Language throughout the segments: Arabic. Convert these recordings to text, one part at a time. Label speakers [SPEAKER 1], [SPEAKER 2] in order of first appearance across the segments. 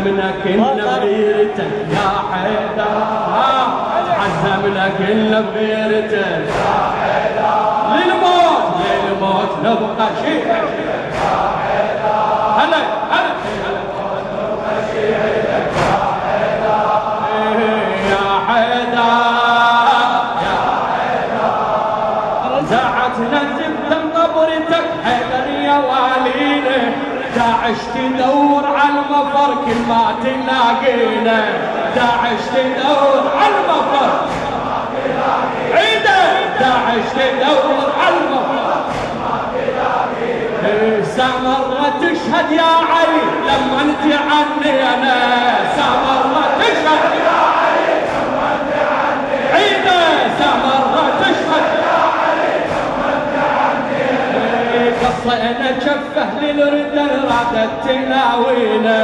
[SPEAKER 1] عزمنا كلنا بغيرتك يا حيدر، عزمنا كلنا بغيرتك يا حيدر، للموت للموت نبقى شيعتك يا حيدر، هلا هلا للموت نبقى شيعتك يا حيدر، يا حيدر يا حيدر، رزعتنا الزبدة بقبرتك حيدر يا والينا، داعش تدور على المفر كل ما تلاقينا، داعش تدور على المفر عيده، داعش تدور على المفر سامرة تشهد يا علي لما انت عني انا، سامرة تشهد يا علي لما انت عني عيده، سامرة تشهد يا علي لما انت عني قصينا كفه للردن رادت تلاوينا،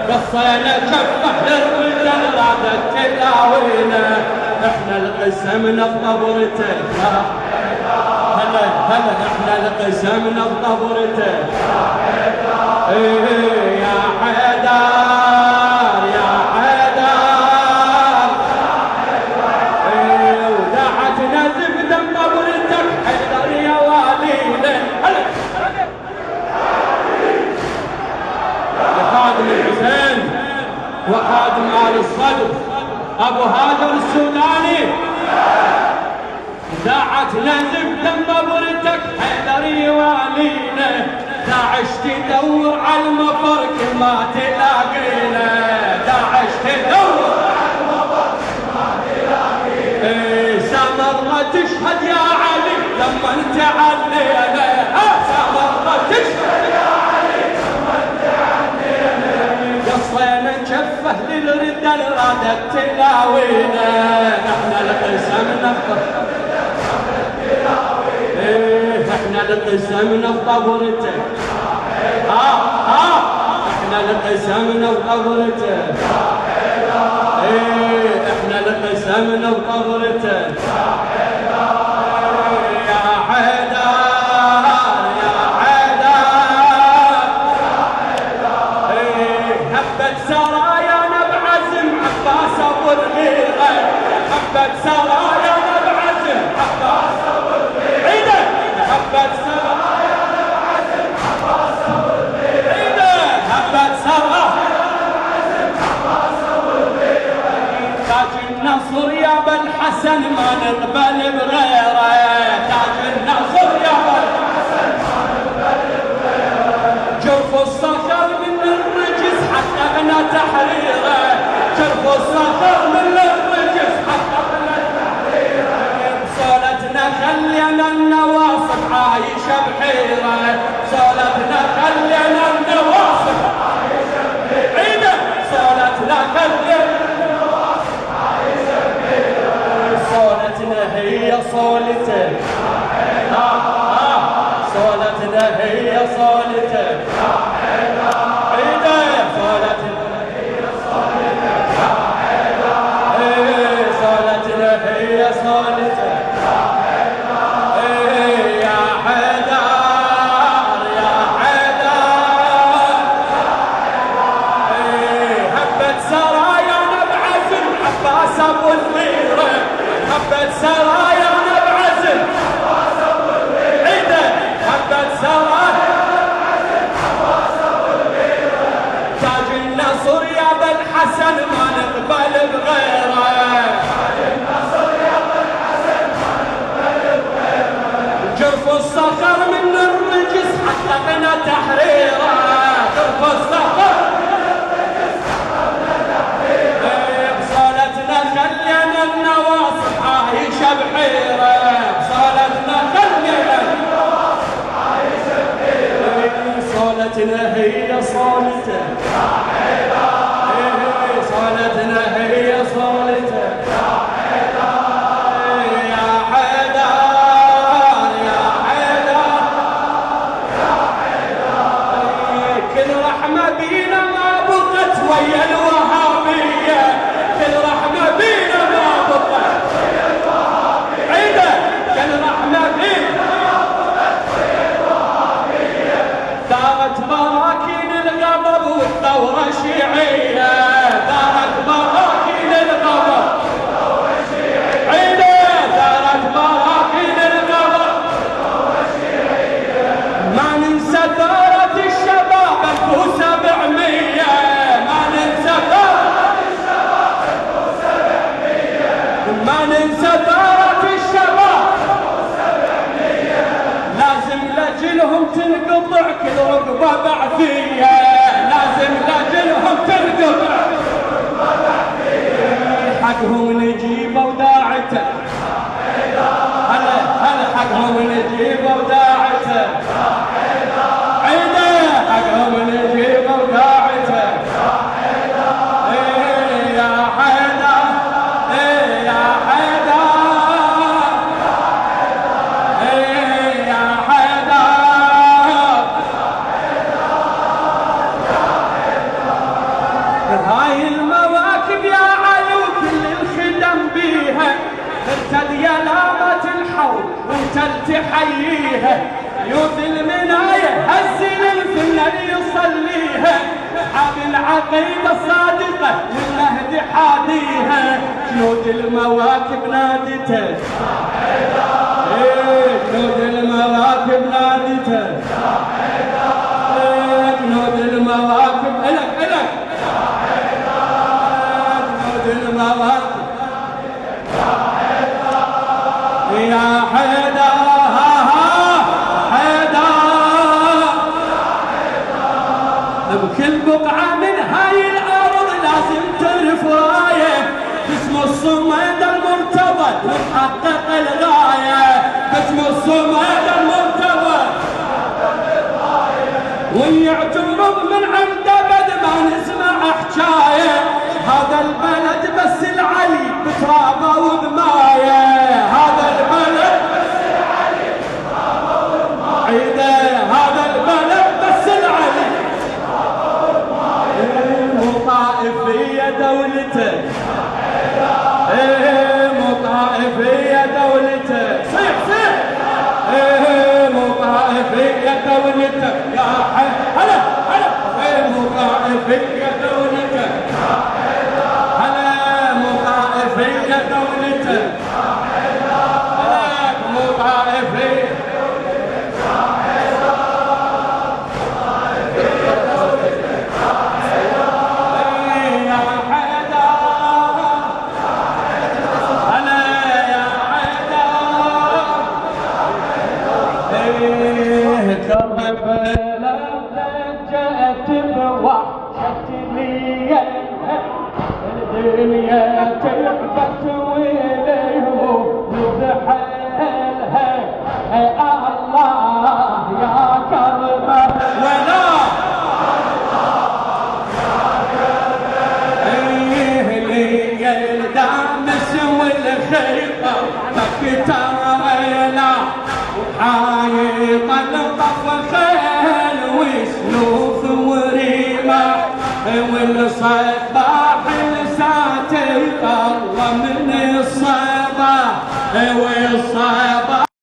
[SPEAKER 1] قصينا كفه للردن رادت تلاوينا، احنا القسمنا بقبرته هلا هلا، احنا القسمنا بقبرته ايه يا حيدر يا حيدر، ايه ودعتنا زبدة بقبرتك حيدر يا والينا، هلا خادم الحسين وخادم آل الصدر أبو هاجر السوداني، داعتنا زبدة بقبرتك حيدر يا والينا، داعش تدور على المفر كل ما تلاقينا، داعش تدور على المفر كل ما تلاقينا، سامرة تشهد يا علي لما انت علينا، سامرة تشهد يا علي لما انت علينا، قصينا كفه للردن رادت تلاوينا، احنا القسمنا احنا القسمنا بقبرتك احنا القسمنا بقبرتك احنا القسمنا بقبرتك يا حيدر يا حيدر، حبة سرايانا بعزم عباس ابو الغيرة، حبة سرايانا بعزم عباس ابو الغيرة عيده، حبة سرايانا بعزم عباس ابو الغيرة عيده، حبة سرايانا بعزم عباس ابو الغيرة، تاج النصر يا بن حسن ما نقبل بغيره، تاج النصر يا بن حسن ما نقبل بغيره، جرف الصخر من الرجس حققنا تحريره، جرف الصخر من الرجس حققنا تحريره، بصولتنا خلينا النواصب عايشه بحيره، بصولتنا خلينا النواصب عايشه بحيره عيده، بصولتنا خلينا النواصب عايشه بحيره، صولتنا هي صولتك صولتنا هي صولتك يا حيدر عيده، صولتنا هي صولتك يا حيدر، صولتنا هي صولتك يا حيدر، يا حيدر يا حيدر، هبت سرايانا بعزم عباس ابو الغيرة، هبت سرايانا بعزم عباس ابو الغيرة عيده، هبت سرايانا بعزم عباس ابو الغيرة، تاج النصر يا بن حسن ما نقبل بغيره، تاج النصر يا بن حسن ما نقبل بغيره، جرف الصخر من الرجس حققنا تحريره، جرف الصخر من الرجس حققنا تحريره، بصولتنا خلينا النواصب عايشه بحيره، بصولتنا خلينا النواصب عايشه بحيره، صولتنا هي صولتك يا حيدر، صولتنا هي صولتك يا حيدر، يا حيدر يا حيدر يا حيدر، كل رحمة بينا ما بقت ويا الوهابية، كل رحمة بينا ما بقت ويا الوهابية عيده، كل رحمة بينا ما بقت ويا الوهابية، ثارت براكين الغضب والثورة شيعية، هاي المواكب يا علي وكل الخدم بيها، انت اليلامة الحول وانت تحييها، يود المناية هزل الفنان يصليها، اصحاب العقيدة الصادقة والمهدي حاديها، جنود المواكب نادته جنود المواكب نادته جنود المواكب الك جنود المواكب يا حيدر بكل بقعة من هاي الأرض لازم تعرف راية باسم الصمد المرتضى وتحقق الغاية، باسم الصمد المرتضى ويعترض من عند أبد ما نسمع حكاية، هذا البلد بس العلي بترابه وبمايه، هذا البلد بس العلي بترابه وبمايه، هذا البلد بس العلي مو طائفية دولته مو طائفية دولته صيح مو طائفية دولته يا هلا مو طائفية دولته هلا مو طائفية دولته هلا مو طائفية الدنيا تلفت ويليهم بحالها الله يا كرمه ولا لي الدامس والخيطة مكتايلا وحايط الطف خيل وسلوف وريمة والصيد